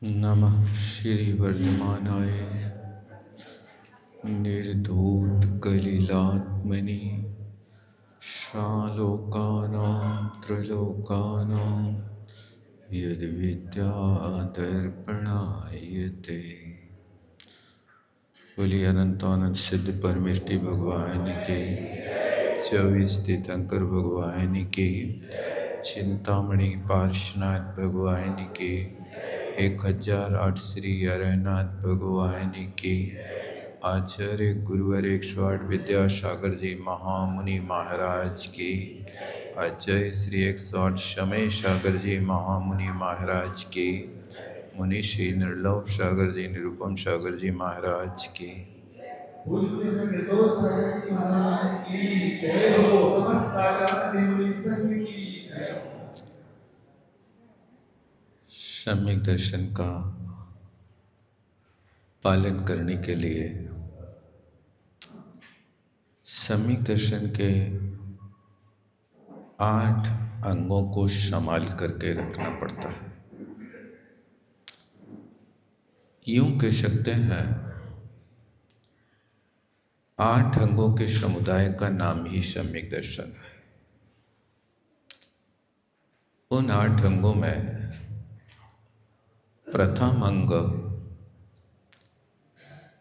नमः श्री वर्धमानाय निर्धूतकलिलात्मनि शालोकानां त्रिलोकानां यद्विद्यादर्पणायते। बोलिए अनंतानंद सिद्ध परमेष्टि भगवान के, 24 तीर्थंकर भगवान के, चिंतामणि पार्श्वनाथ भगवान के, 1008 श्री हरनाथ भगवान की, आचार्य गुरुवर 108 विद्यासागर जी महामुनि महाराज की, आचार्य श्री 108 समय सागर जी महामुनि महाराज की, मुनि श्री निर्लभ सागर जी निरुपम सागर जी महाराज की। सम्यक दर्शन का पालन करने के लिए सम्यक दर्शन के 8 अंगों को संभाल करके रखना पड़ता है। यूं कह सकते हैं 8 अंगों के समुदाय का नाम ही सम्यक दर्शन है। उन 8 अंगों में प्रथम अंग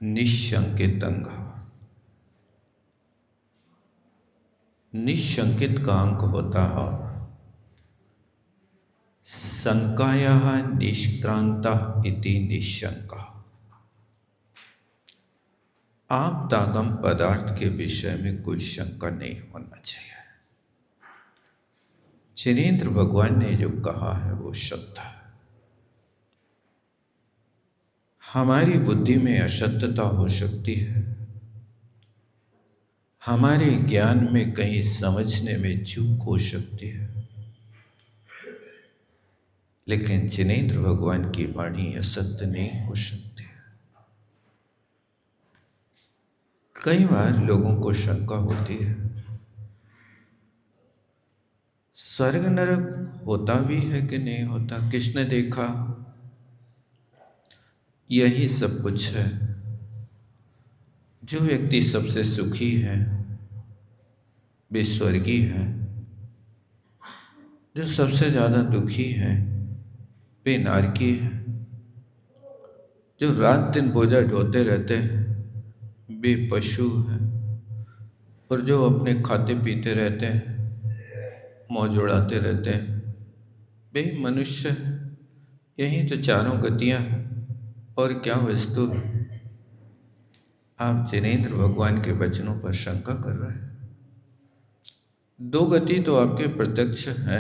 निशंकित अंग। निशंकित का अंग होता है शंकायाः निष्क्रांता इति निशंका। आप तागम पदार्थ के विषय में कोई शंका नहीं होना चाहिए। जिनेंद्र भगवान ने जो कहा है वो सत्य है। हमारी बुद्धि में असत्यता हो सकती है, हमारे ज्ञान में कहीं समझने में चूक हो सकती है, लेकिन जिनेंद्र भगवान की वाणी असत्य नहीं हो सकती है। कई बार लोगों को शंका होती है स्वर्ग नरक होता भी है कि नहीं होता, किसने देखा? यही सब कुछ है। जो व्यक्ति सबसे सुखी है वे स्वर्गीय है, जो सबसे ज्यादा दुखी है वे नरकी है, जो रात दिन बोझा ढोते रहते हैं वे पशु हैं, और जो अपने खाते पीते रहते हैं मौज उड़ाते रहते हैं वे मनुष्य हैं। यही तो चारों गतियां हैं और क्या वस्तु है। आप जिनेंद्र भगवान के वचनों पर शंका कर रहे हैं। 2 गति तो आपके प्रत्यक्ष है।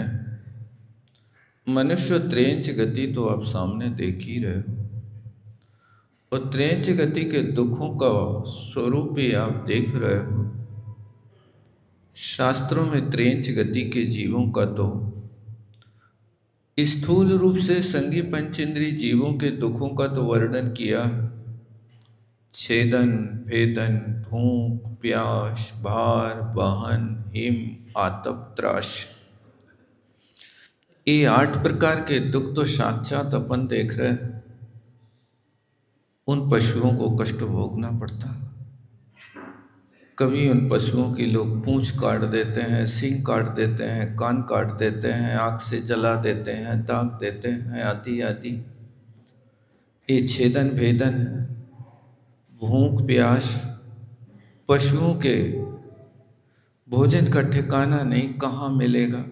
मनुष्य त्रेंच गति तो आप सामने देख ही रहे हो, और त्रेंच गति के दुखों का स्वरूप भी आप देख रहे हो। शास्त्रों में त्रेंच गति के जीवों का तो स्थूल रूप से संगी पंचेंद्रिय जीवों के दुखों का तो वर्णन किया। छेदन, भेदन, भूख, प्यास, भार, वाहन, हिम, आतप, त्रास, ये 8 प्रकार के दुख तो साक्षात अपन देख रहे हैं। उन पशुओं को कष्ट भोगना पड़ता है। कभी उन पशुओं की लोग पूंछ काट देते हैं, सींग काट देते हैं, कान काट देते हैं, आँख से जला देते हैं, दाग देते हैं, आदि आदि। ये छेदन भेदन है। भूख प्यास, पशुओं के भोजन का ठिकाना नहीं, कहाँ मिलेगा?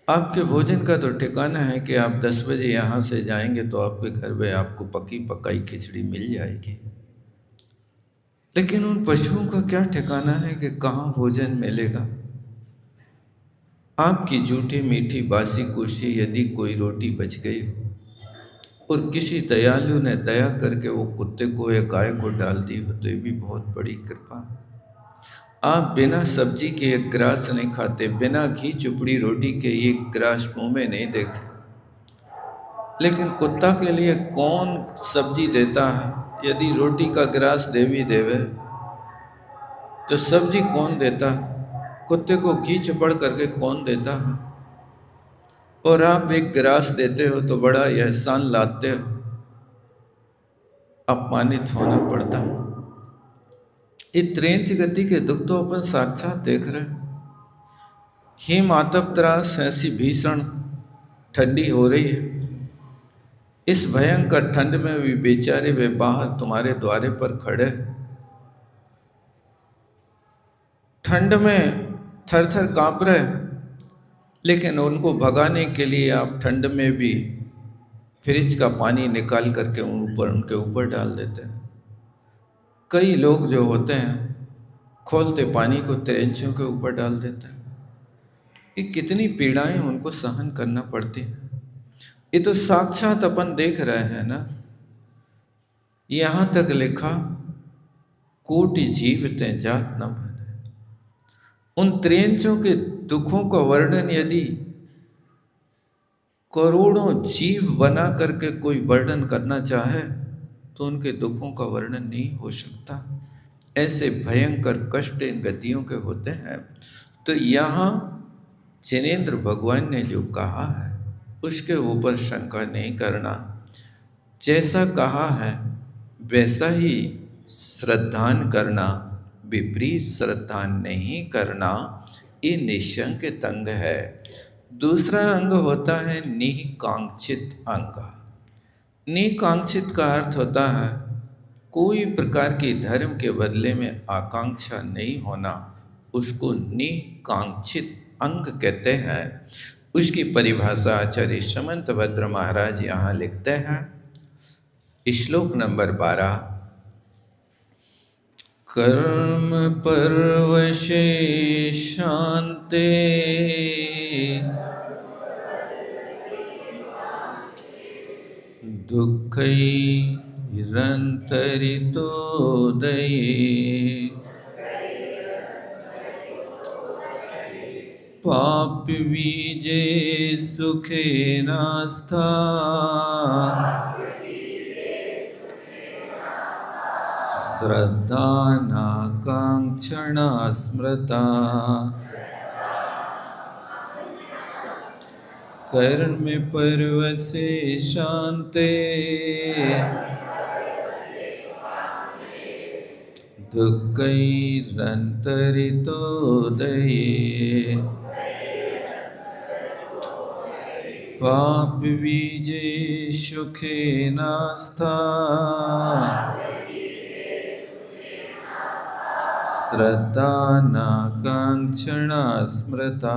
आपके भोजन का तो ठिकाना है कि आप 10 बजे यहाँ से जाएंगे तो आपके घर में आपको पकी पकाई खिचड़ी मिल जाएगी, लेकिन उन पशुओं का क्या ठिकाना है कि कहाँ भोजन मिलेगा? आपकी जूठी मीठी बासी कुशी यदि कोई रोटी बच गई और किसी दयालु ने दया करके वो कुत्ते को या गाय को डाल दी हो तो ये भी बहुत बड़ी कृपा। आप बिना सब्जी के एक ग्रास नहीं खाते, बिना घी चुपड़ी रोटी के एक ग्रास मुंह में नहीं देखे, लेकिन कुत्ता के लिए कौन सब्जी देता है? यदि रोटी का ग्रास देवी देवे तो सब्जी कौन देता है? कुत्ते को घी चुपड़ करके कौन देता है? और आप एक गिलास देते हो तो बड़ा एहसान लाते हो, अपमानित होना पड़ता। ये त्रेंच गति के दुख तो अपन साक्षात देख रहे हैं। हिम आतप त्रास ऐसी भीषण ठंडी हो रही है, इस भयंकर ठंड में भी बेचारे वे बाहर तुम्हारे द्वारे पर खड़े, ठंड में थर थर कांप रहे, लेकिन उनको भगाने के लिए आप ठंड में भी फ्रिज का पानी निकाल करके उनके ऊपर डाल देते हैं। कई लोग जो होते हैं खोलते पानी को त्रेंचों के ऊपर डाल देते हैं। ये कितनी पीड़ाएं उनको सहन करना पड़ती है। ये तो साक्षात अपन देख रहे हैं ना। यहां तक लिखा, कोटि जीवते जात न बने। उन त्रेंचों के दुखों का वर्णन यदि करोड़ों जीव बना करके कोई वर्णन करना चाहे तो उनके दुखों का वर्णन नहीं हो सकता। ऐसे भयंकर कष्ट इन गतियों के होते हैं। तो यहाँ जिनेंद्र भगवान ने जो कहा है उसके ऊपर शंका नहीं करना। जैसा कहा है वैसा ही श्रद्धान करना, विपरीत श्रद्धान नहीं करना। ये निशंकित अंग है। दूसरा अंग होता है निकांक्षित अंग। निकांक्षित का अर्थ होता है कोई प्रकार की धर्म के बदले में आकांक्षा नहीं होना, उसको निकांक्षित अंग कहते हैं। उसकी परिभाषा आचार्य समंतभद्र महाराज यहाँ लिखते हैं, श्लोक नंबर 12। कर्म परवशे शान्ते दुःखैरन्तरितोदये पापबीजे सुखे नास्था श्रद्धा नाकांक्षणा स्मृता। कर्म परवशे शान्ते दुःखैरन्तरितोदये पापबीजे सुखे नास्था श्रद्धा नाकांक्षणा स्मृता।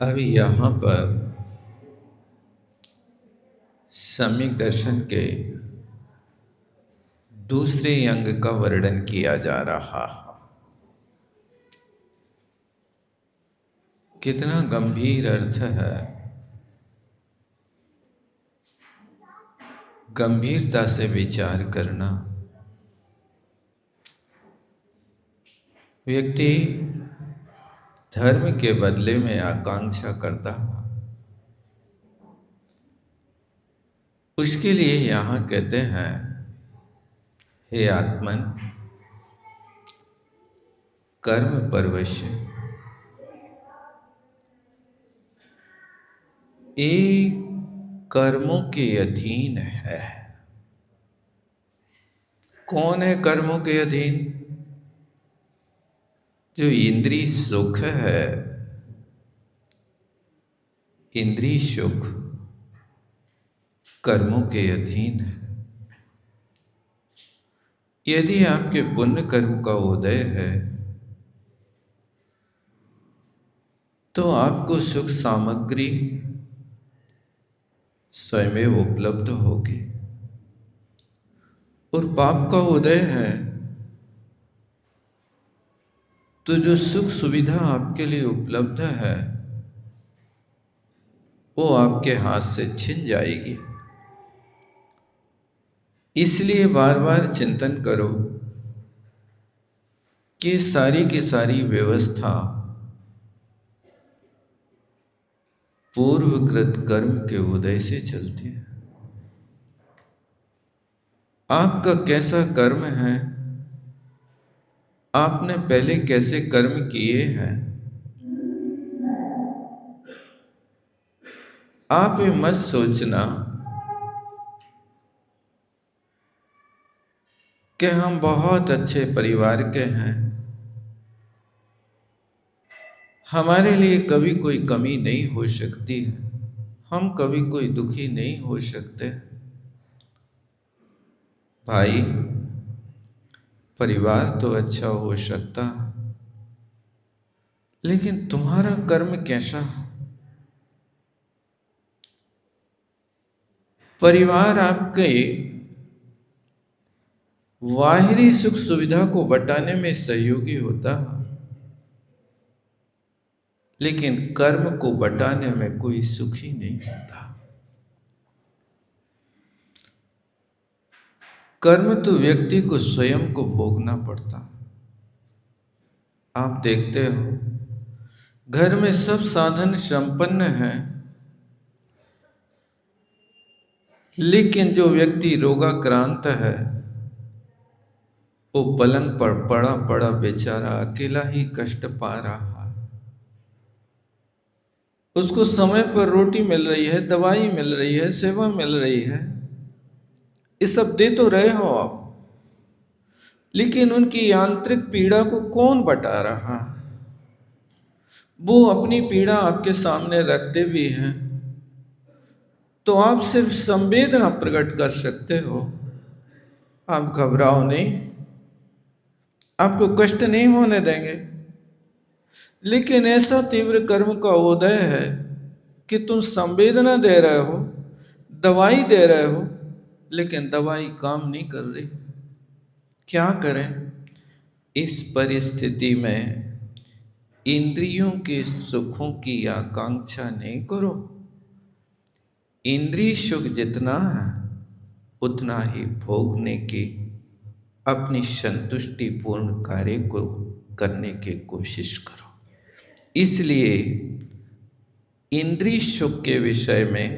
अभी यहाँ पर सम्यक दर्शन के दूसरे अंग का वर्णन किया जा रहा है। कितना गंभीर अर्थ है। गंभीरता से विचार करना। व्यक्ति धर्म के बदले में आकांक्षा करता, उसके लिए यहाँ कहते हैं, हे आत्मन, कर्म परवश ये कर्मों के अधीन है। कौन है कर्मों के अधीन? जो इंद्रिय सुख है, इंद्रिय सुख कर्मों के अधीन है। यदि आपके पुण्य कर्म का उदय है तो आपको सुख सामग्री स्वयं उपलब्ध होगी, और पाप का उदय है तो जो सुख सुविधा आपके लिए उपलब्ध है वो आपके हाथ से छिन जाएगी। इसलिए बार बार चिंतन करो कि सारी की सारी व्यवस्था पूर्वकृत कर्म के उदय से चलती है। आपका कैसा कर्म है, आपने पहले कैसे कर्म किए हैं, आप ये मत सोचना कि हम बहुत अच्छे परिवार के हैं, हमारे लिए कभी कोई कमी नहीं हो सकती है, हम कभी कोई दुखी नहीं हो सकते। भाई, परिवार तो अच्छा हो सकता है, लेकिन तुम्हारा कर्म कैसा है? परिवार आपके बाहरी सुख सुविधा को बटाने में सहयोगी होता है, लेकिन कर्म को बटाने में कोई सुखी नहीं होता। कर्म तो व्यक्ति को स्वयं को भोगना पड़ता। आप देखते हो घर में सब साधन संपन्न हैं, लेकिन जो व्यक्ति रोगाक्रांत है वो पलंग पर पड़ा पड़ा बेचारा अकेला ही कष्ट पा रहा है। उसको समय पर रोटी मिल रही है, दवाई मिल रही है, सेवा मिल रही है, ये सब दे तो रहे हो आप, लेकिन उनकी आंतरिक पीड़ा को कौन बता रहा? वो अपनी पीड़ा आपके सामने रखते भी हैं तो आप सिर्फ संवेदना प्रकट कर सकते हो। आप घबराओ नहीं, आपको कष्ट नहीं होने देंगे। लेकिन ऐसा तीव्र कर्म का उदय है कि तुम संवेदना दे रहे हो, दवाई दे रहे हो, लेकिन दवाई काम नहीं कर रही। क्या करें? इस परिस्थिति में इंद्रियों के सुखों की आकांक्षा नहीं करो। इंद्रिय सुख जितना है उतना ही भोगने की अपनी संतुष्टिपूर्ण कार्य को करने की कोशिश करो। इसलिए इंद्रिय सुख के विषय में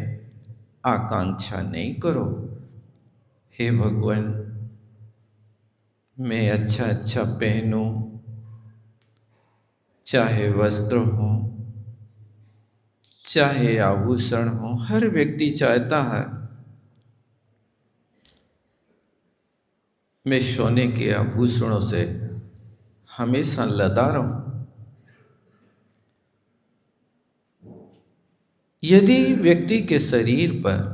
आकांक्षा नहीं करो। हे भगवान, मैं अच्छा अच्छा पहनूं, चाहे वस्त्र हो, चाहे आभूषण हो, हर व्यक्ति चाहता है मैं सोने के आभूषणों से हमेशा लदा रहूं। यदि व्यक्ति के शरीर पर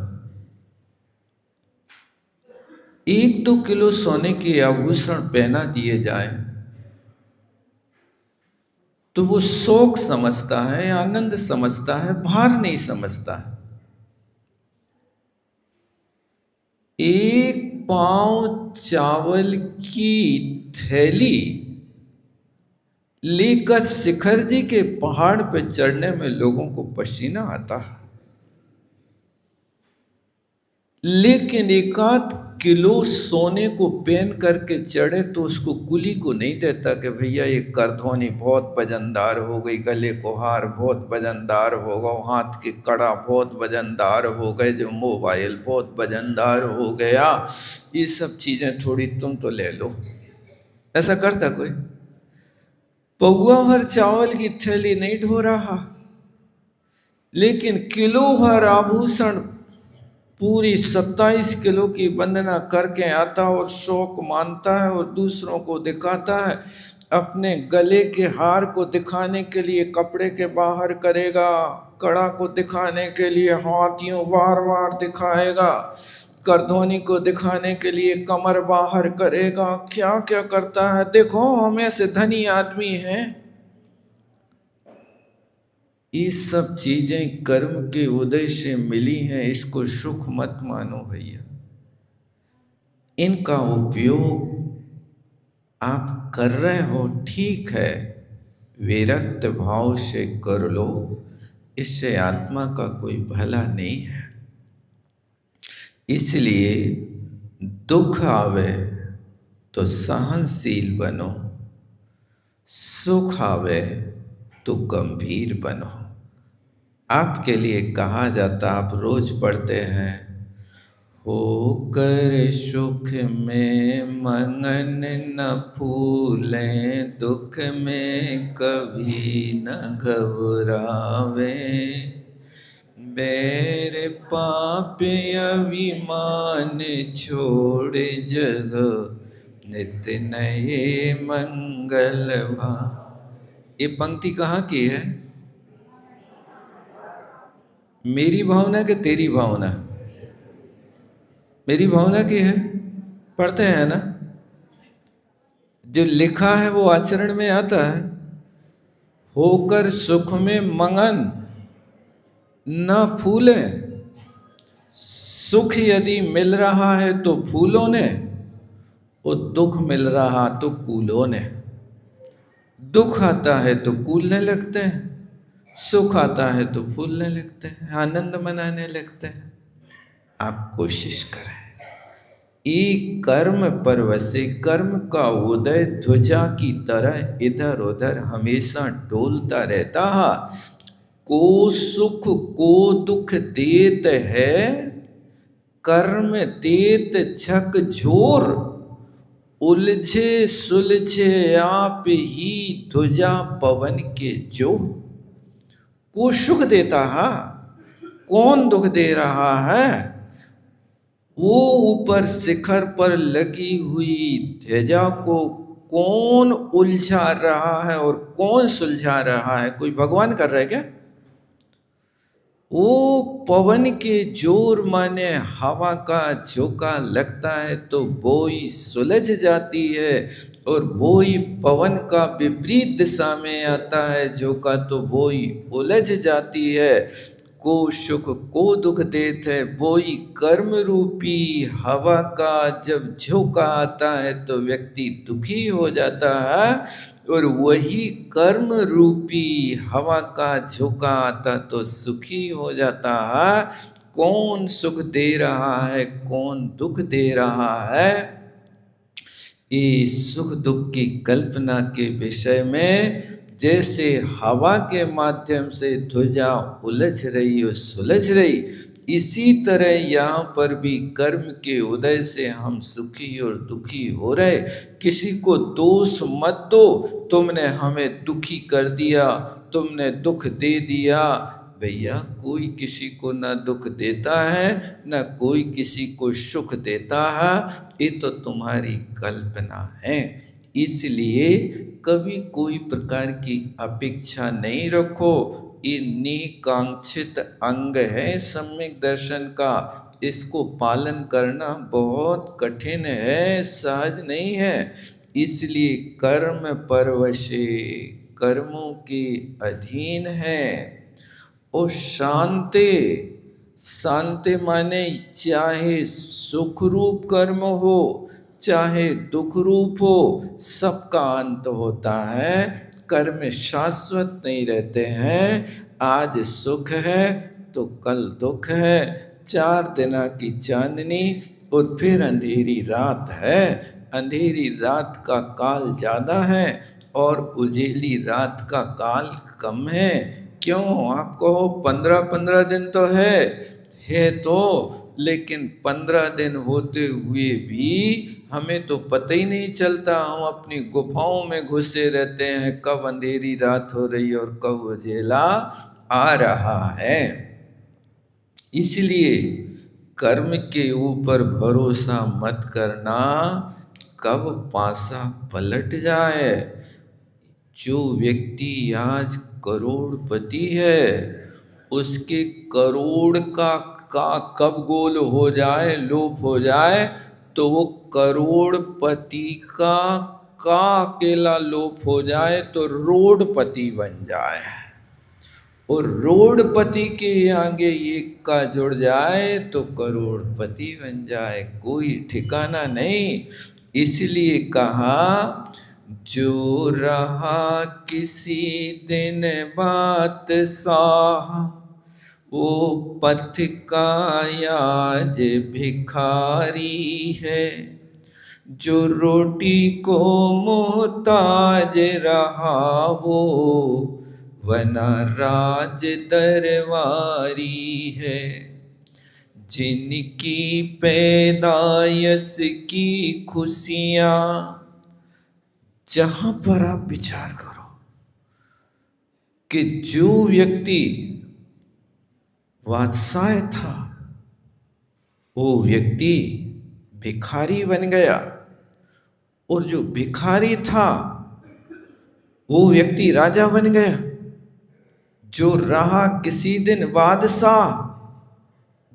1-2 किलो सोने के आभूषण पहना दिए जाए तो वो शौक समझता है, आनंद समझता है, भार नहीं समझता है। 1 पाव चावल की थैली लेकर शिखर जी के पहाड़ पर चढ़ने में लोगों को पसीना आता है, लेकिन 1-8 किलो सोने को पहन करके चढ़े तो उसको कुली को नहीं देता कि भैया ये करधोनी बहुत वजनदार हो गई, गले को हार बहुत वजनदार हो गया, हाथ की कड़ा बहुत वजनदार हो गए, जो मोबाइल बहुत वजनदार हो गया, ये सब चीजें थोड़ी तुम तो ले लो। ऐसा करता कोई? पौवा भर चावल की थैली नहीं ढो रहा, लेकिन किलो भर आभूषण पूरी 27 किलो की वंदना करके आता और शौक मानता है और दूसरों को दिखाता है। अपने गले के हार को दिखाने के लिए कपड़े के बाहर करेगा, कड़ा को दिखाने के लिए हाथियों बार बार दिखाएगा, करधोनी को दिखाने के लिए कमर बाहर करेगा, क्या क्या करता है। देखो हम ऐसे धनी आदमी हैं। ये सब चीजें कर्म के उदय से मिली हैं, इसको सुख मत मानो भैया। इनका उपयोग आप कर रहे हो, ठीक है, विरक्त भाव से कर लो, इससे आत्मा का कोई भला नहीं है। इसलिए दुख आवे तो सहनशील बनो, सुख आवे तो गंभीर बनो। आपके लिए कहा जाता, आप रोज पढ़ते हैं, होकर सुख में मगन न फूलें, दुख में कभी न घबरावे, बैर पाप अभिमान छोड़ जग, नित नये मंगल भा। ये पंक्ति कहाँ की है? मेरी भावना कि तेरी भावना? मेरी भावना की है, पढ़ते हैं ना। जो लिखा है वो आचरण में आता है। होकर सुख में मगन न फूले, सुख यदि मिल रहा है तो फूलों ने, और दुख मिल रहा तो कूलों ने। दुख आता है तो कूलने लगते हैं, सुख आता है तो फूलने लगते हैं, आनंद मनाने लगते हैं। आप कोशिश करें, ई कर्म परवसे, कर्म का उदय ध्वजा की तरह इधर उधर हमेशा डोलता रहता है। को सुख को दुख देत है, कर्म देत झक झोर, उलझे सुलझे आप ही ध्वजा पवन के जोर। को सुख देता है, कौन दुख दे रहा है? वो ऊपर शिखर पर लगी हुई ध्वजा को कौन उलझा रहा है और कौन सुलझा रहा है? कोई भगवान कर रहा है क्या? वो पवन के जोर माने हवा का झोंका लगता है तो बोई सुलझ जाती है, और बोई पवन का विपरीत दिशा में आता है झोंका तो बोई उलझ जाती है। को सुख को दुख देत है, बोई कर्म रूपी हवा का जब झोंका आता है तो व्यक्ति दुखी हो जाता है, और वही कर्म रूपी हवा का झोंका आता तो सुखी हो जाता है। कौन सुख दे रहा है, कौन दुख दे रहा है? ये सुख दुख की कल्पना के विषय में जैसे हवा के माध्यम से ध्वजा उलझ रही और सुलझ रही, इसी तरह यहाँ पर भी कर्म के उदय से हम सुखी और दुखी हो रहे। किसी को दोष मत दो, तुमने हमें दुखी कर दिया, तुमने दुख दे दिया। भैया कोई किसी को ना दुख देता है, ना कोई किसी को सुख देता है, ये तो तुम्हारी कल्पना है। इसलिए कभी कोई प्रकार की अपेक्षा नहीं रखो। ये निकांक्षित अंग है सम्यक दर्शन का, इसको पालन करना बहुत कठिन है, सहज नहीं है। इसलिए कर्म परवशे, कर्मों के अधीन है। और शांति, शांति माने चाहे सुख रूप कर्म हो चाहे दुख रूप हो, सबका अंत होता है। कर्म शाश्वत नहीं रहते हैं। आज सुख है तो कल दुख है, 4 दिना की चांदनी और फिर अंधेरी रात है। अंधेरी रात का काल ज़्यादा है और उजेली रात का काल कम है। क्यों? आप कहो 15-15 दिन तो है तो, लेकिन 15 दिन होते हुए भी हमें तो पता ही नहीं चलता। हम अपनी गुफाओं में घुसे रहते हैं, कब अंधेरी रात हो रही है और कब उजेला आ रहा है। इसलिए कर्म के ऊपर भरोसा मत करना, कब पासा पलट जाए। जो व्यक्ति आज करोड़पति है, उसके करोड़ का कब गोल हो जाए, लोप हो जाए, तो वो करोड़पति का अकेला लोप हो जाए तो रोडपति बन जाए, और रोडपति के आगे एक का जुड़ जाए तो करोड़पति बन जाए। कोई ठिकाना नहीं। इसलिए कहा जो रहा किसी दिन बादशाह, वो पथ का आज भिखारी है। जो रोटी को मोहताज रहा, वो वना राज दरबारी है। जिनकी पैदाइश की खुशियाँ, जहाँ पर आप विचार करो कि जो व्यक्ति बादशाह था, वो व्यक्ति भिखारी बन गया, और जो भिखारी था वो व्यक्ति राजा बन गया। जो रहा किसी दिन बादशाह,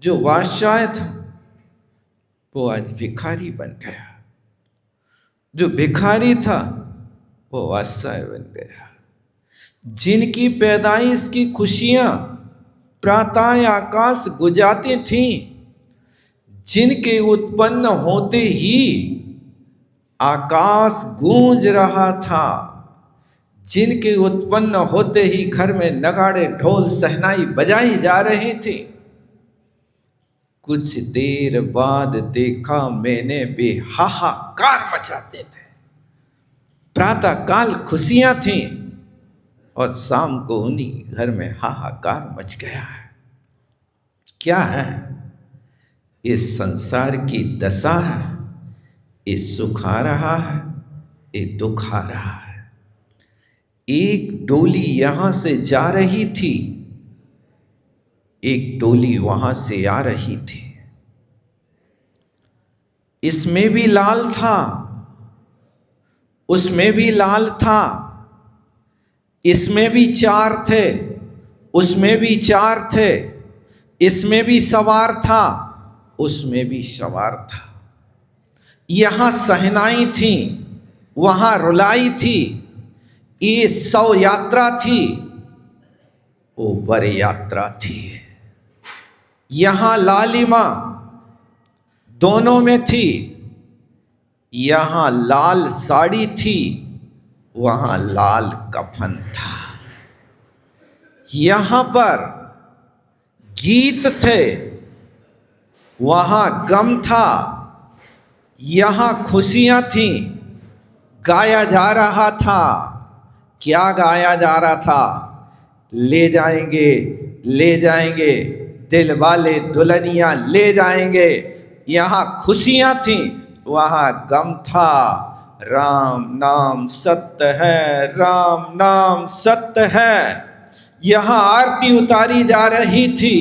जो बादशाह था वो आज भिखारी बन गया। जो भिखारी था वो बादशाह बन गया। जिनकी पैदाइश की खुशियां प्रातः आकाश गुंजाती थीं, जिनके उत्पन्न होते ही आकाश गूंज रहा था, जिनके उत्पन्न होते ही घर में नगाड़े ढोल सहनाई बजाई जा रही थी, कुछ देर बाद देखा मैंने भी हाहाकार मचाते थे। प्रातः काल खुशियां थीं और शाम को उन्हीं घर में हाहाकार मच गया है। क्या है? इस संसार की दशा है। ये सुख आ रहा है, ये दुख आ रहा है। एक डोली यहां से जा रही थी, एक डोली वहां से आ रही थी। इसमें भी लाल था, उसमें भी लाल था, इसमें भी चार थे, उसमें भी चार थे, इसमें भी सवार था, उसमें भी सवार था। यहां सहनाई थी, वहां रुलाई थी। ये शव यात्रा थी, वो वर यात्रा थी। यहां लालिमा दोनों में थी। यहां लाल साड़ी थी, वहां लाल कफन था। यहां पर गीत थे, वहां गम था। यहां खुशियां थी, गाया जा रहा था। क्या गाया जा रहा था? ले जाएंगे, ले जाएंगे, दिल वाले दुल्हनियां ले जाएंगे। यहां खुशियां थी, वहां गम था। राम नाम सत्य है, राम नाम सत्य है। यहां आरती उतारी जा रही थी,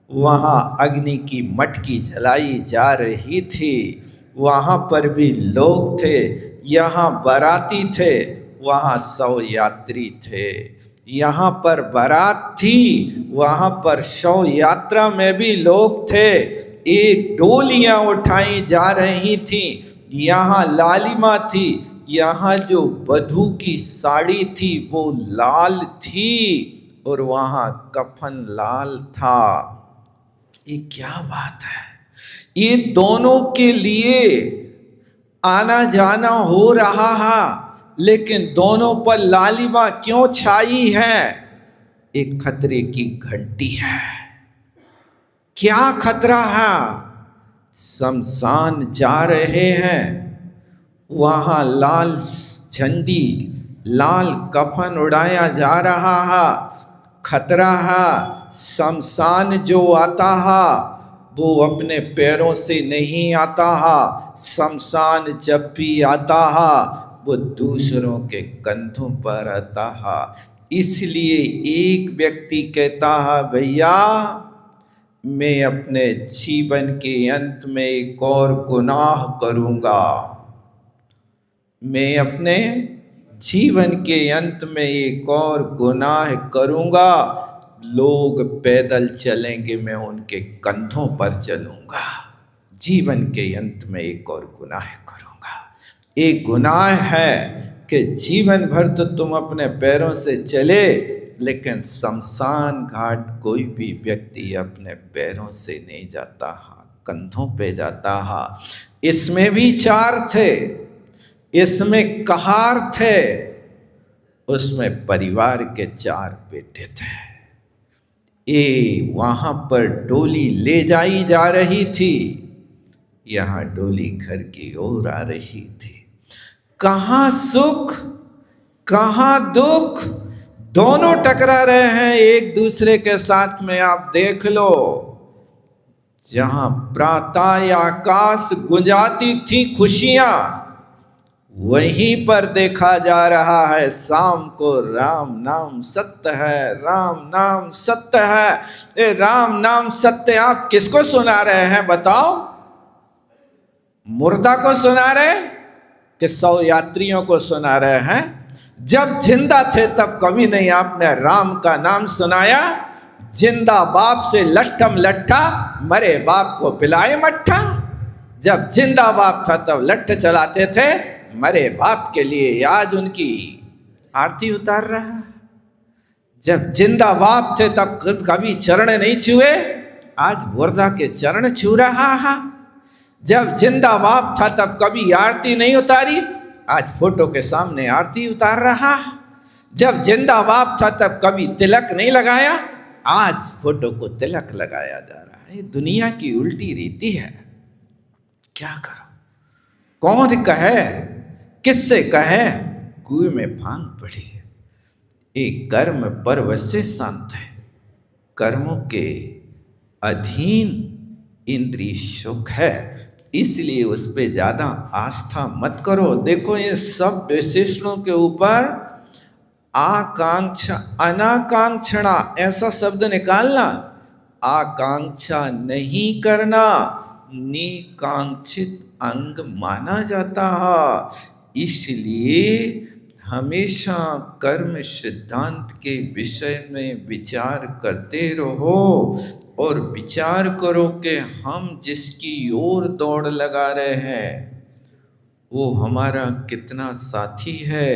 वहां अग्नि की मटकी जलाई जा रही थी। वहां पर भी लोग थे, यहां बाराती थे, वहां शव यात्री थे। यहां पर बारात थी, वहां पर शव यात्रा में भी लोग थे। एक डोलियां उठाई जा रही थी, यहां लालिमा थी। यहां जो वधू की साड़ी थी वो लाल थी, और वहां कफन लाल था। ये क्या बात है? ये दोनों के लिए आना जाना हो रहा है, लेकिन दोनों पर लालिमा क्यों छाई है? एक खतरे की घंटी है। क्या खतरा है? शमशान जा रहे हैं, वहां लाल झंडी, लाल कफन उड़ाया जा रहा है। खतरा है। शमशान जो आता है वो अपने पैरों से नहीं आता है। शमशान जब भी आता है वो दूसरों के कंधों पर आता है। इसलिए एक व्यक्ति कहता है, भैया मैं अपने जीवन के अंत में एक और गुनाह करूँगा। मैं अपने जीवन के अंत में एक और गुनाह करूँगा। लोग पैदल चलेंगे, मैं उनके कंधों पर चलूँगा। जीवन के अंत में एक और गुनाह करूँगा। एक गुनाह है कि जीवन भर तो तुम अपने पैरों से चले, लेकिन शमशान घाट कोई भी व्यक्ति अपने पैरों से नहीं जाता है, कंधों पे जाता है। इसमें भी चार थे, इसमें कहार थे, उसमें परिवार के 4 बेटे थे। ये वहां पर डोली ले जाई जा रही थी, यहां डोली घर की ओर आ रही थी। कहां सुख कहां दुख, दोनों टकरा रहे हैं एक दूसरे के साथ में। आप देख लो, जहां प्रातः आकाश गुंजाती थी खुशियां, वहीं पर देखा जा रहा है शाम को राम नाम सत्य है, राम नाम सत्य है। ये राम नाम सत्य आप किसको सुना रहे हैं बताओ? मुर्दा को सुना रहे कि 100 यात्रियों को सुना रहे हैं? जब जिंदा थे तब कभी नहीं आपने राम का नाम सुनाया। जिंदा बाप से लट्ठम लट्ठा, मरे बाप को पिलाए मट्ठा। जब जिंदा बाप था तब लट्ठ चलाते थे, मरे बाप के लिए आज उनकी आरती उतार रहा। जब जिंदा बाप थे तब कभी चरण नहीं छुए, आज मुर्दा के चरण छू रहा है। जब जिंदा बाप था तब कभी आरती नहीं उतारी, आज फोटो के सामने आरती उतार रहा। जब जिंदा बाप था तब कभी तिलक नहीं लगाया, आज फोटो को तिलक लगाया जा रहा है। दुनिया की उल्टी रीति है, क्या करो? कौन कहे, किससे कहे? कुएं में भांग पड़ी है। एक कर्म पर्व से शांत है, कर्मों के अधीन इंद्रिय सुख है, इसलिए उस पर ज्यादा आस्था मत करो। देखो ये सब विशेषणों के ऊपर आकांक्षा, अनाकांक्षणा ऐसा शब्द निकालना। आकांक्षा नहीं करना निकांक्षित अंग माना जाता है। इसलिए हमेशा कर्म सिद्धांत के विषय में विचार करते रहो और विचार करो कि हम जिसकी ओर दौड़ लगा रहे हैं वो हमारा कितना साथी है।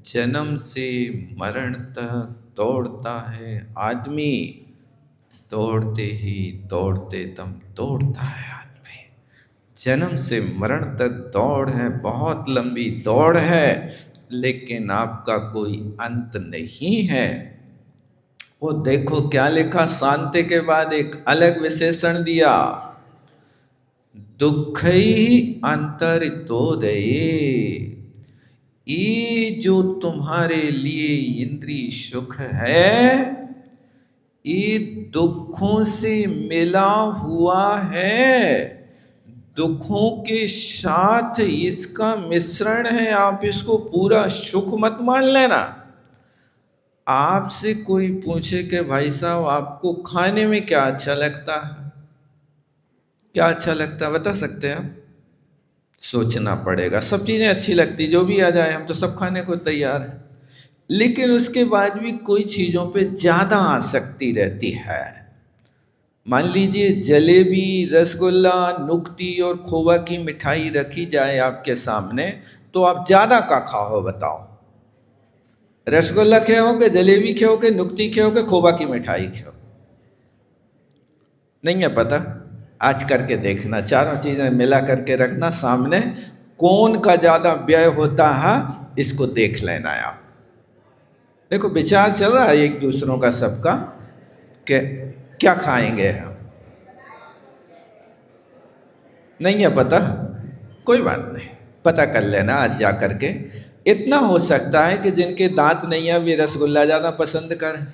जन्म से मरण तक दौड़ता है आदमी, दौड़ते ही दौड़ते दम तोड़ता है आदमी। जन्म से मरण तक दौड़ है, बहुत लंबी दौड़ है, लेकिन आपका कोई अंत नहीं है। वो देखो क्या लिखा, शांति के बाद एक अलग विशेषण दिया, दुखई अंतरितोदये। ये जो तुम्हारे लिए इंद्रिय सुख है, ये दुखों से मिला हुआ है, दुखों के साथ इसका मिश्रण है। आप इसको पूरा सुख मत मान लेना। आपसे कोई पूछे कि भाई साहब आपको खाने में क्या अच्छा लगता है, क्या अच्छा लगता है, बता सकते हैं? सोचना पड़ेगा। सब चीज़ें अच्छी लगती, जो भी आ जाए हम तो सब खाने को तैयार हैं, लेकिन उसके बाद भी कोई चीज़ों पे ज़्यादा आसक्ति रहती है। मान लीजिए जलेबी, रसगुल्ला, नुक्ती और खोवा की मिठाई रखी जाए आपके सामने, तो आप ज़्यादा का खाओ बताओ? रसगुल्ला खाओगे, जलेबी खाओगे, नुक्ती खाओगे, खोवा की मिठाई खाओ? नहीं है पता? आज करके देखना, चारों चीज़ें मिला करके रखना सामने, कौन का ज़्यादा व्यय होता है इसको देख लेना आप। देखो विचार चल रहा है एक दूसरों का सबका कि क्या खाएंगे हम। नहीं है पता? कोई बात नहीं, पता कर लेना आज जा करके। इतना हो सकता है कि जिनके दांत नहीं है वे रसगुल्ला ज़्यादा पसंद करें,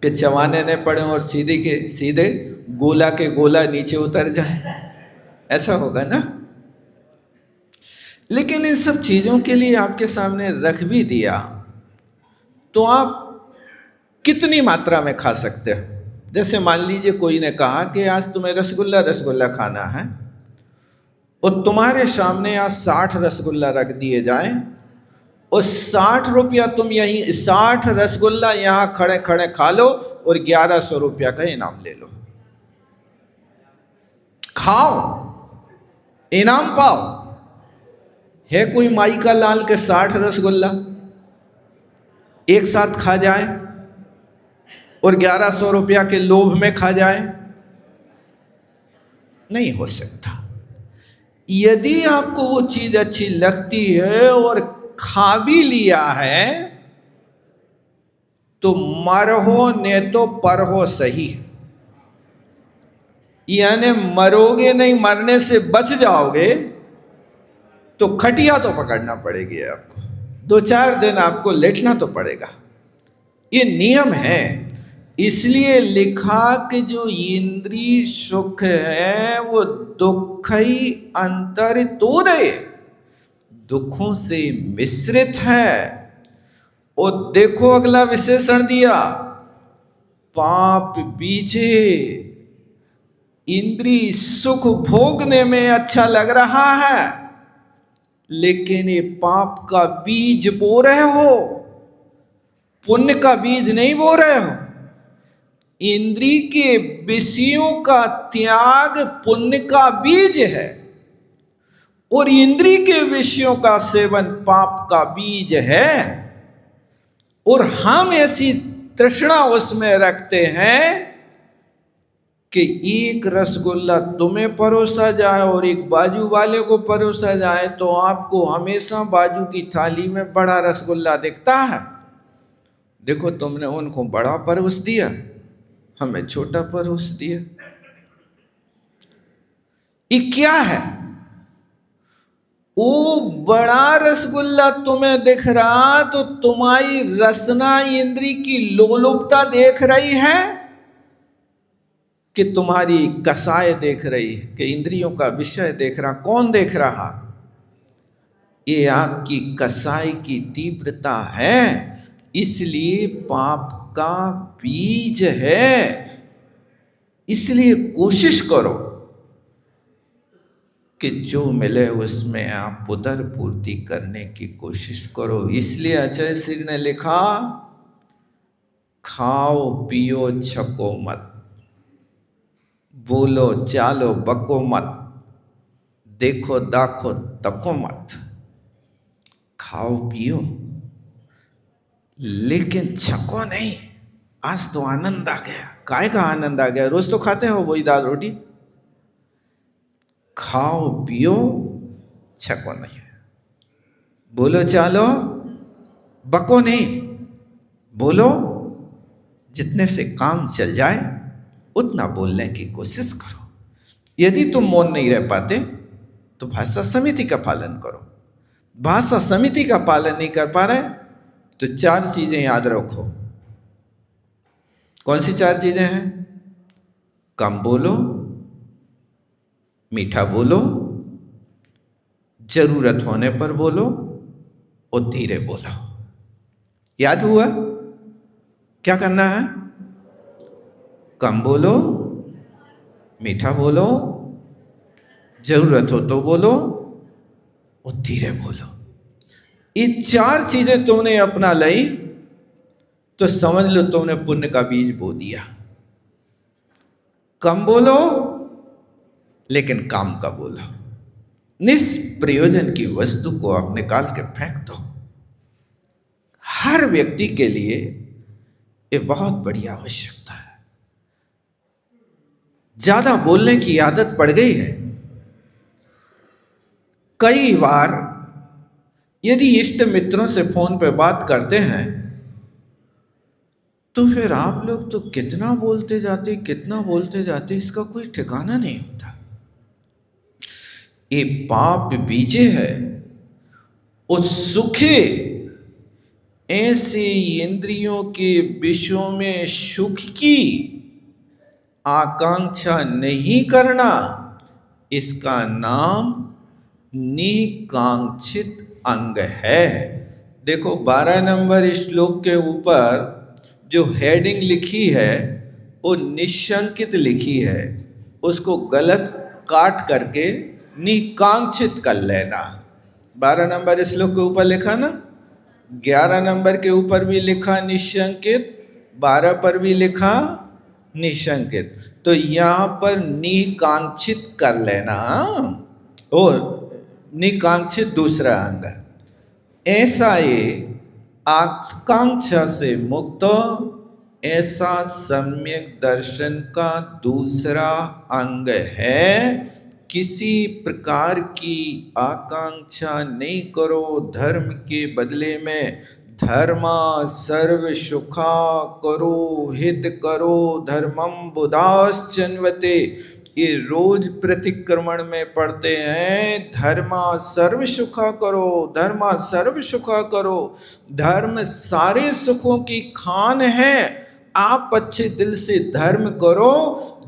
कि चबाने न पड़े और सीधे के सीधे गोला के गोला नीचे उतर जाए, ऐसा होगा ना। लेकिन इन सब चीज़ों के लिए आपके सामने रख भी दिया तो आप कितनी मात्रा में खा सकते हो? जैसे मान लीजिए कोई ने कहा कि आज तुम्हें रसगुल्ला खाना है, और तुम्हारे सामने आज 60 रसगुल्ला रख दिए जाए, और 60 रुपया तुम यही 60 रसगुल्ला यहाँ खड़े खड़े खा लो और 1100 रुपया का इनाम ले लो। खाओ, इनाम पाओ। है कोई माई का लाल के 60 रसगुल्ला एक साथ खा जाए और 1100 रुपया के लोभ में खा जाए? नहीं हो सकता। यदि आपको वो चीज अच्छी लगती है और खा भी लिया है तो मरहो ने तो परहो सही, यानी मरोगे नहीं, मरने से बच जाओगे तो खटिया तो पकड़ना पड़ेगी आपको, 2-4 दिन आपको लेटना तो पड़ेगा, ये नियम है। इसलिए लिखा कि जो इंद्रिय सुख है वो दुख ही अंतर तोड़े, दुखों से मिश्रित है। और देखो अगला विशेषण दिया, पाप बीजे। इंद्रिय सुख भोगने में अच्छा लग रहा है, लेकिन ये पाप का बीज बो रहे हो, पुण्य का बीज नहीं बो रहे हो। इंद्रिय के विषयों का त्याग पुण्य का बीज है, और इंद्रिय के विषयों का सेवन पाप का बीज है। और हम ऐसी तृष्णा उसमें रखते हैं कि एक रसगुल्ला तुम्हें परोसा जाए और एक बाजू वाले को परोसा जाए तो आपको हमेशा बाजू की थाली में बड़ा रसगुल्ला दिखता है। देखो तुमने उनको बड़ा परोस दिया, हमें छोटा परोस दिया। ये क्या है? वो बड़ा रसगुल्ला तुम्हें दिख रहा तो तुम्हारी रसना इंद्री की लोलुपता देख रही है कि तुम्हारी कसाय देख रही है, कि इंद्रियों का विषय देख रहा? कौन देख रहा? ये आपकी कसाई की तीव्रता है, इसलिए पाप का बीज है। इसलिए कोशिश करो कि जो मिले उसमें आप उदर पूर्ति करने की कोशिश करो। इसलिए अजय श्री ने लिखा, खाओ पियो छको मत, बोलो चालो बको मत, देखो दाखो तको मत। खाओ पियो लेकिन छको नहीं। आज तो आनंद आ गया, काय का आनंद आ गया? रोज तो खाते हो वही दाल रोटी। खाओ पियो छको नहीं, बोलो चालो बको नहीं। बोलो जितने से काम चल जाए उतना बोलने की कोशिश करो। यदि तुम मौन नहीं रह पाते तो भाषा समिति का पालन करो। भाषा समिति का पालन नहीं कर पा रहे तो 4 चीजें याद रखो। कौन सी 4 चीजें हैं? कम बोलो, मीठा बोलो, जरूरत होने पर बोलो और धीरे बोलो। याद हुआ? क्या करना है? कम बोलो, मीठा बोलो, जरूरत हो तो बोलो और धीरे बोलो। ये 4 चीजें तुमने अपना लाई तो समझ लो तुमने पुण्य का बीज बो दिया। कम बोलो लेकिन काम का बोलो। निष्प्रयोजन की वस्तु को आप निकाल के फेंक दो। हर व्यक्ति के लिए ये बहुत बड़ी आवश्यकता है। ज्यादा बोलने की आदत पड़ गई है। कई बार यदि इष्ट मित्रों से फोन पे बात करते हैं तो फिर आप लोग तो कितना बोलते जाते इसका कोई ठिकाना नहीं होता। ये पाप बीजे है। उस सुखे ऐसे इंद्रियों के विषयों में सुख की आकांक्षा नहीं करना, इसका नाम निकांक्षित अंग है। देखो 12 नंबर श्लोक के ऊपर जो हेडिंग लिखी है वो निशंकित लिखी है, उसको गलत काट करके निकांक्षित कर लेना। 12 नंबर श्लोक के ऊपर लिखा ना, 11 नंबर के ऊपर भी लिखा निशंकित, 12 पर भी लिखा निशंकित। तो यहाँ पर निकांक्षित कर लेना, और निकांक्षित दूसरा अंग। ऐसा ये आकांक्षा से मुक्त, ऐसा सम्यक दर्शन का दूसरा अंग है। किसी प्रकार की आकांक्षा नहीं करो धर्म के बदले में। धर्मा सर्व सुखा करो हित करो धर्मम बुधाश्चन्वते। ये रोज प्रतिक्रमण में पढ़ते हैं, धर्मा सर्व सुखा करो, धर्मा सर्व सुखा करो। धर्म सारे सुखों की खान है। आप अच्छे दिल से धर्म करो,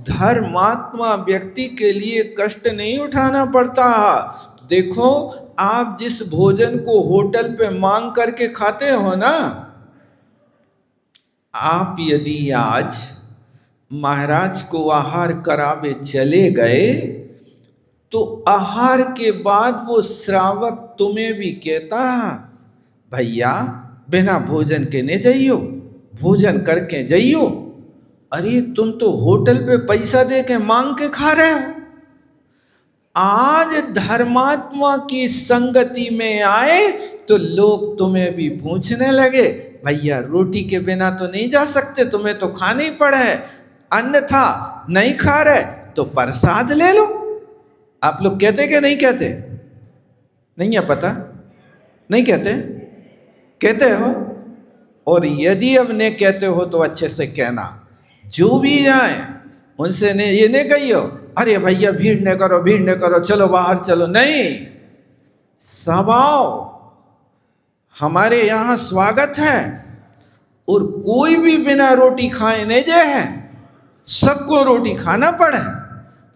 धर्मात्मा व्यक्ति के लिए कष्ट नहीं उठाना पड़ता। देखो, आप जिस भोजन को होटल पे मांग करके खाते हो ना, आप यदि आज महाराज को आहार करावे चले गए तो आहार के बाद वो श्रावक तुम्हें भी कहता, भैया बिना भोजन के नहीं जाइयो, भोजन करके जाइयो। अरे तुम तो होटल पे पैसा दे के मांग के खा रहे हो। आज धर्मात्मा की संगति में आए तो लोग तुम्हें भी पूछने लगे, भैया रोटी के बिना तो नहीं जा सकते, तुम्हें तो खाना ही पड़ा है, अन्यथा नहीं खा रहे तो प्रसाद ले लो। आप लोग कहते कि नहीं कहते? नहीं है पता? नहीं कहते? कहते हो? और यदि अब नहीं कहते हो तो अच्छे से कहना, जो भी जाए उनसे ने ये नहीं कहियो, अरे भैया भीड़ न करो, भीड़ न करो, चलो बाहर चलो। नहीं, सब आओ, हमारे यहाँ स्वागत है। और कोई भी बिना रोटी खाए नहीं जाए है, सबको रोटी खाना पड़े।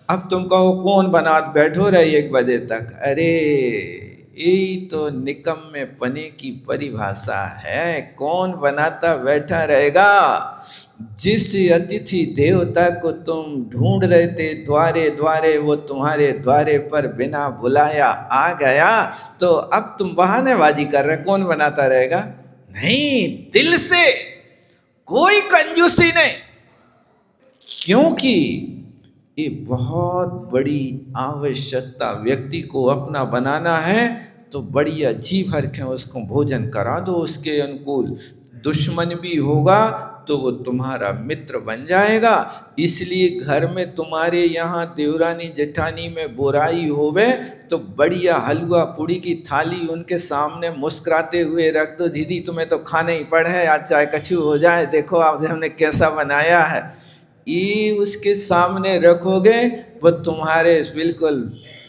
अब तुम कहो कौन बना बैठो रहे 1 बजे तक। अरे यही तो निकम्मे पने की परिभाषा है। कौन बनाता बैठा रहेगा? जिस अतिथि देवता को तुम ढूंढ रहे थे द्वारे द्वारे, वो तुम्हारे द्वारे पर बिना बुलाया आ गया, तो अब तुम बहानेबाजी कर रहे, कौन बनाता रहेगा? नहीं, दिल से कोई कंजूसी नहीं, क्योंकि ये बहुत बड़ी आवश्यकता व्यक्ति को अपना बनाना है। तो बढ़िया जी भर के उसको भोजन करा दो उसके अनुकूल। दुश्मन भी होगा तो वो तुम्हारा मित्र बन जाएगा। इसलिए घर में तुम्हारे यहाँ देवरानी जेठानी में बुराई होवे तो बढ़िया हलवा पूड़ी की थाली उनके सामने मुस्कुराते हुए रख दो, दीदी तुम्हें तो खाना ही पड़ है, आज चाहे कछु हो जाए, देखो आप हमने कैसा बनाया है। ये उसके सामने रखोगे वो तुम्हारे बिल्कुल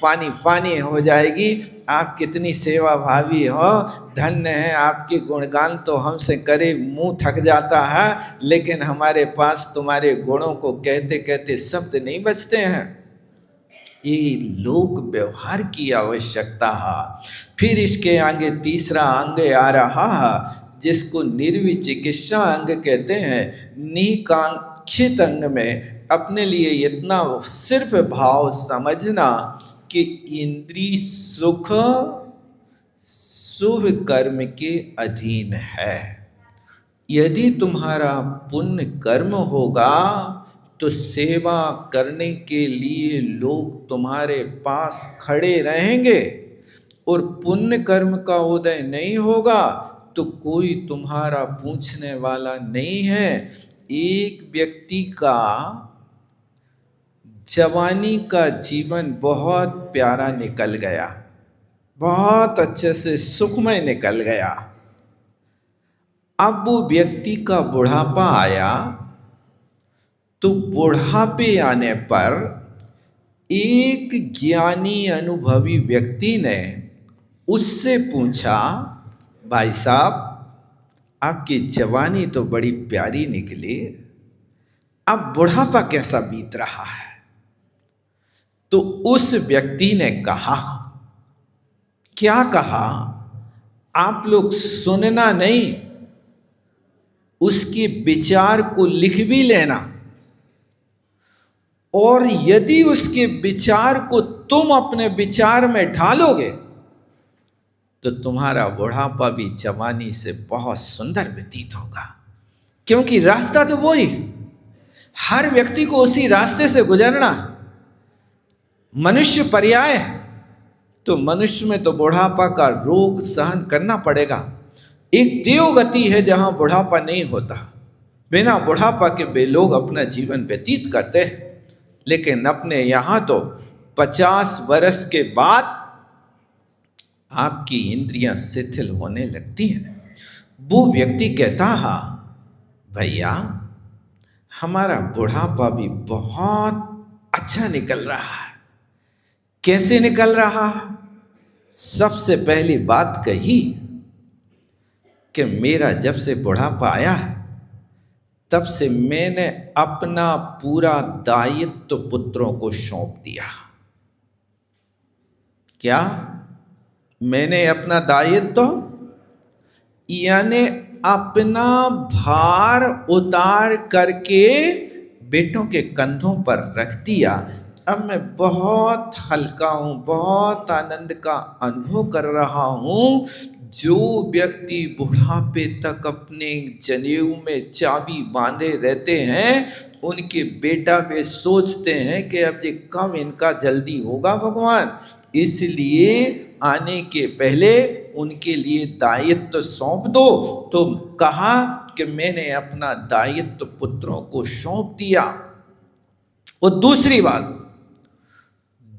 पानी पानी हो जाएगी। आप कितनी सेवा भावी हो, धन्य है, आपके गुणगान तो हमसे करे मुंह थक जाता है, लेकिन हमारे पास तुम्हारे गुणों को कहते कहते शब्द नहीं बचते हैं। ये लोक व्यवहार की आवश्यकता है। फिर इसके आगे तीसरा अंग आ रहा है जिसको निर्विचिकित्सा अंग कहते हैं। निकांक्षित अंग में अपने लिए इतना सिर्फ भाव समझना कि इंद्रिय सुख शुभ कर्म के अधीन है। यदि तुम्हारा पुण्य कर्म होगा तो सेवा करने के लिए लोग तुम्हारे पास खड़े रहेंगे, और पुण्य कर्म का उदय नहीं होगा तो कोई तुम्हारा पूछने वाला नहीं है। एक व्यक्ति का जवानी का जीवन बहुत प्यारा निकल गया, बहुत अच्छे से सुखमय निकल गया। अब वो व्यक्ति का बुढ़ापा आया तो बुढ़ापे आने पर एक ज्ञानी अनुभवी व्यक्ति ने उससे पूछा, भाई साहब आपकी जवानी तो बड़ी प्यारी निकली, अब बुढ़ापा कैसा बीत रहा है? तो उस व्यक्ति ने कहा, क्या कहा? आप लोग सुनना नहीं, उसके विचार को लिख भी लेना, और यदि उसके विचार को तुम अपने विचार में ढालोगे तो तुम्हारा बुढ़ापा भी जवानी से बहुत सुंदर व्यतीत होगा। क्योंकि रास्ता तो वही, हर व्यक्ति को उसी रास्ते से गुजरना। मनुष्य पर्याय है, तो मनुष्य में तो बुढ़ापा का रोग सहन करना पड़ेगा। एक देवगति है जहां बुढ़ापा नहीं होता, बिना बुढ़ापा के वे लोग अपना जीवन व्यतीत करते हैं। लेकिन अपने यहाँ तो 50 वर्ष के बाद आपकी इंद्रियां शिथिल होने लगती हैं। वो व्यक्ति कहता है, भैया हमारा बुढ़ापा भी बहुत अच्छा निकल रहा है। कैसे निकल रहा है? सबसे पहली बात कही कि मेरा जब से बुढ़ापा आया है तब से मैंने अपना पूरा दायित्व पुत्रों को सौंप दिया। क्या? मैंने अपना दायित्व यानी अपना भार उतार करके बेटों के कंधों पर रख दिया। अब मैं बहुत हल्का हूँ, बहुत आनंद का अनुभव कर रहा हूँ। जो व्यक्ति बुढ़ापे तक अपने जनेऊ में चाबी बांधे रहते हैं, उनके बेटा वे सोचते हैं कि अब ये कब इनका जल्दी होगा भगवान, इसलिए आने के पहले उनके लिए दायित्व सौंप दो। तो कहा कि मैंने अपना दायित्व पुत्रों को सौंप दिया। और दूसरी बात,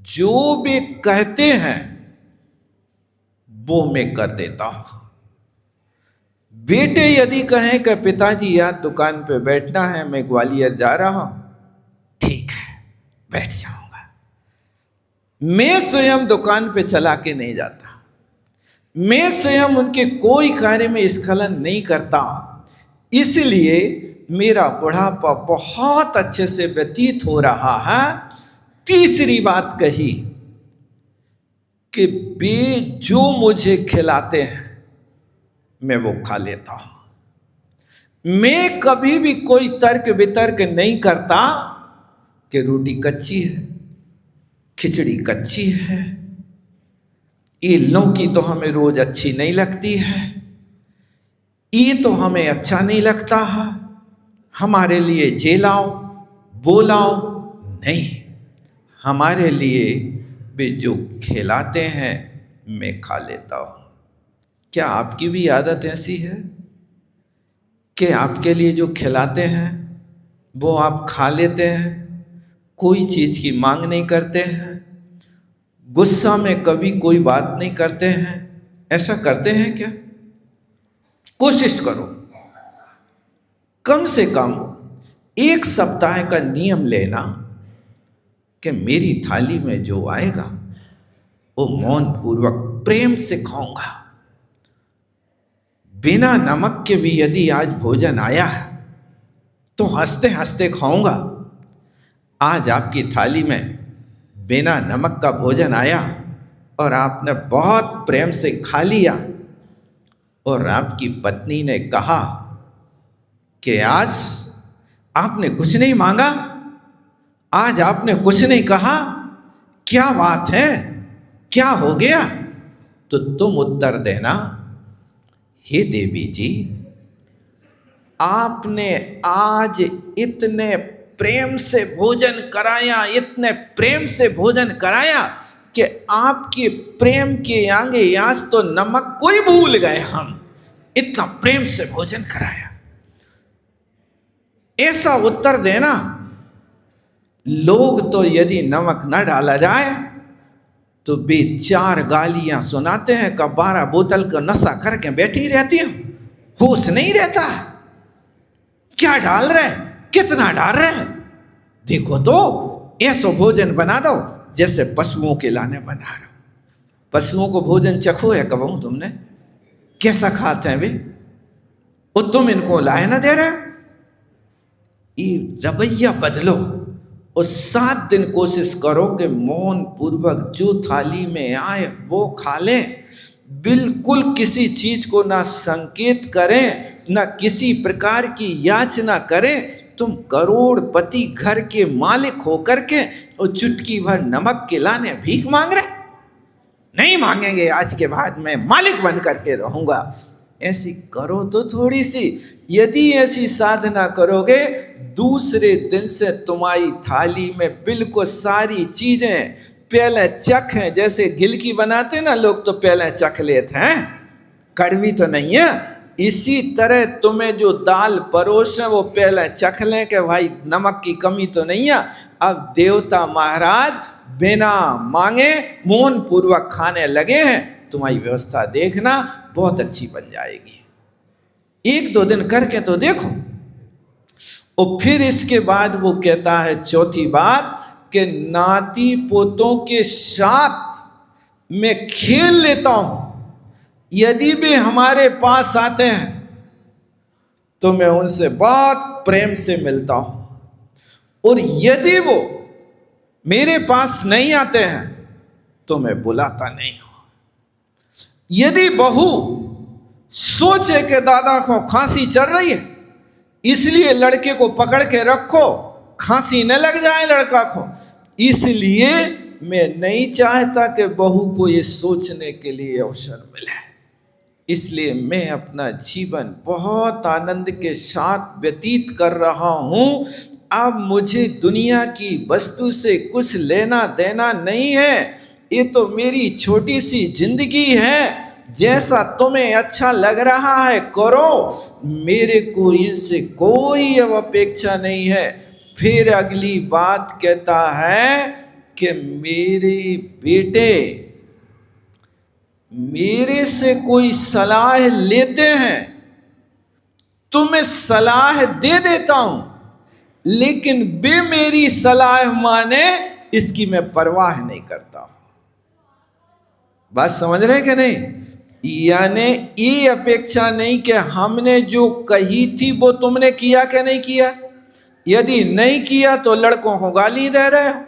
जो वे कहते हैं वो मैं कर देता हूं। बेटे यदि कहें कि पिताजी यार दुकान पे बैठना है, मैं ग्वालियर जा रहा हूं, ठीक है बैठ जाऊंगा। मैं स्वयं दुकान पे चला के नहीं जाता, मैं स्वयं उनके कोई कार्य में स्खलन नहीं करता, इसलिए मेरा बुढ़ापा बहुत अच्छे से व्यतीत हो रहा है। तीसरी बात कही कि वे जो मुझे खिलाते हैं मैं वो खा लेता हूं। मैं कभी भी कोई तर्क वितर्क नहीं करता कि रोटी कच्ची है, खिचड़ी कच्ची है, ये लौकी तो हमें रोज अच्छी नहीं लगती है, ये तो हमें अच्छा नहीं लगता है, हमारे लिए जे लाओ वो लाओ। नहीं, हमारे लिए वे जो खिलाते हैं मैं खा लेता हूं। क्या आपकी भी आदत ऐसी है कि आपके लिए जो खिलाते हैं वो आप खा लेते हैं, कोई चीज की मांग नहीं करते हैं, गुस्सा में कभी कोई बात नहीं करते हैं? ऐसा करते हैं क्या? कोशिश करो, कम से कम 1 सप्ताह का नियम लेना कि मेरी थाली में जो आएगा वो मौन पूर्वक प्रेम से खाऊंगा। बिना नमक के भी यदि आज भोजन आया है तो हंसते हंसते खाऊंगा। आज आपकी थाली में बिना नमक का भोजन आया और आपने बहुत प्रेम से खा लिया, और आपकी पत्नी ने कहा कि आज आपने कुछ नहीं मांगा, आज आपने कुछ नहीं कहा, क्या बात है, क्या हो गया? तो तुम उत्तर देना, हे देवी जी, आपने आज इतने प्रेम से भोजन कराया, इतने प्रेम से भोजन कराया कि आपके प्रेम के आगे आज तो नमक कोई भूल गए हम, इतना प्रेम से भोजन कराया। ऐसा उत्तर देना। लोग तो यदि नमक न डाला जाए तो बे 4 गालियां सुनाते हैं कि 12 बोतल का नशा करके बैठी रहती हूं, होश नहीं रहता है, क्या डाल रहे, कितना डाल रहे, देखो तो ऐसा भोजन बना दो जैसे पशुओं के लाने बना रहे हो। पशुओं को भोजन चखो है कबहू तुमने? कैसा खाते हैं वे, और तुम इनको लाए ना दे रहे। ये रवैया बदलो और 7 दिन कोशिश करो कि मौन पूर्वक जो थाली में आए वो खा लें। बिल्कुल किसी चीज को ना संकेत करें, ना किसी प्रकार की याचना करें। तुम करोड़पति घर के मालिक होकर के और चुटकी भर नमक के लाने भीख मांग रहे? नहीं मांगेंगे, आज के बाद मैं मालिक बन करके रहूंगा। ऐसी करो तो थोड़ी सी। यदि ऐसी साधना करोगे, दूसरे दिन से तुम्हारी थाली में बिल्कुल सारी चीजें पहले चख हैं, जैसे गिलकी बनाते ना लोग, तो पहले चख लेते हैं, कड़वी तो नहीं है। इसी तरह तुम्हें जो दाल परोस है वो पहले चख लें कि भाई नमक की कमी तो नहीं है। अब देवता महाराज बिना मांगे मौन पूर्वक खाने लगे हैं, तुम्हारी व्यवस्था देखना बहुत अच्छी बन जाएगी। 1-2 दिन करके तो देखो। और फिर इसके बाद वो कहता है चौथी बात कि नाती पोतों के साथ मैं खेल लेता हूं, यदि वे हमारे पास आते हैं तो मैं उनसे बहुत प्रेम से मिलता हूं, और यदि वो मेरे पास नहीं आते हैं तो मैं बुलाता नहीं हूं। यदि बहू सोचे कि दादा को खांसी चल रही है, इसलिए लड़के को पकड़ के रखो, खांसी न लग जाए लड़का को, इसलिए मैं नहीं चाहता कि बहू को ये सोचने के लिए अवसर मिले। इसलिए मैं अपना जीवन बहुत आनंद के साथ व्यतीत कर रहा हूं। अब मुझे दुनिया की वस्तु से कुछ लेना देना नहीं है, ये तो मेरी छोटी सी जिंदगी है, जैसा तुम्हें अच्छा लग रहा है करो, मेरे को इनसे कोई अब अपेक्षा नहीं है। फिर अगली बात कहता है कि मेरे बेटे मेरे से कोई सलाह लेते हैं तो मैं सलाह दे देता हूं, लेकिन वे मेरी सलाह माने इसकी मैं परवाह नहीं करता हूं। बात समझ रहे कि नहीं? यानी ये अपेक्षा नहीं कि हमने जो कही थी वो तुमने किया कि नहीं किया, यदि नहीं किया तो लड़कों को गाली दे रहे हो।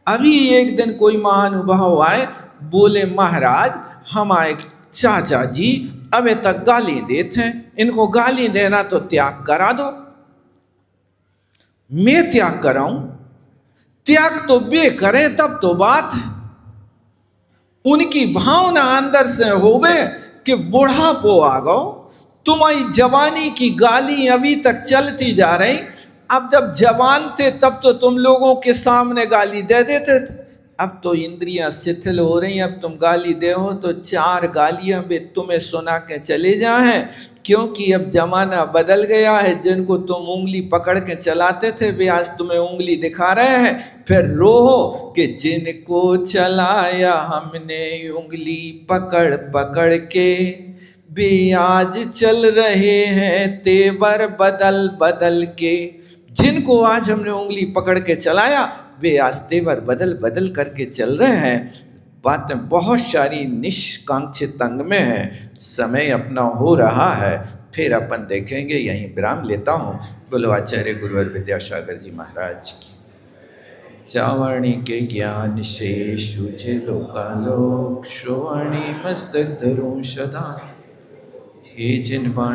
अभी एक दिन कोई महानुभाव आए, बोले महाराज हमारे चाचा जी अबे तक गाली देते हैं, इनको गाली देना तो त्याग करा दो। मैं त्याग कराऊं? त्याग तो वे करें तब तो बात है। उनकी भावना अंदर से होवे कि बुढ़ापो आ गो, तुम्हारी जवानी की गाली अभी तक चलती जा रही, अब जब जवान थे तब तो तुम लोगों के सामने गाली दे देते थे, अब तो इंद्रियां शिथिल हो रही, अब तुम गाली दे हो तो 4 गालियां भी तुम्हें सुना के चले जाएं, क्योंकि अब जमाना बदल गया है। जिनको तुम उंगली पकड़ के चलाते थे वे आज तुम्हें उंगली दिखा रहे हैं। फिर रोहो कि जिनको चलाया हमने उंगली पकड़ पकड़ के, वे आज चल रहे हैं तेवर बदल बदल के। जिनको आज हमने उंगली पकड़ के चलाया वे आज तेवर बदल बदल करके चल रहे हैं। बातें बहुत सारी निष्कांक्षित अंग में है। समय अपना हो रहा है, फिर अपन देखेंगे। यहीं विराम लेता हूँ। बोलो आचार्य गुरुवर विद्यासागर जी महाराज की। चावणी के ज्ञान से सूझे लोकालोक, श्रोवाणी मस्तक धरूं सदा, हे जिन वाणी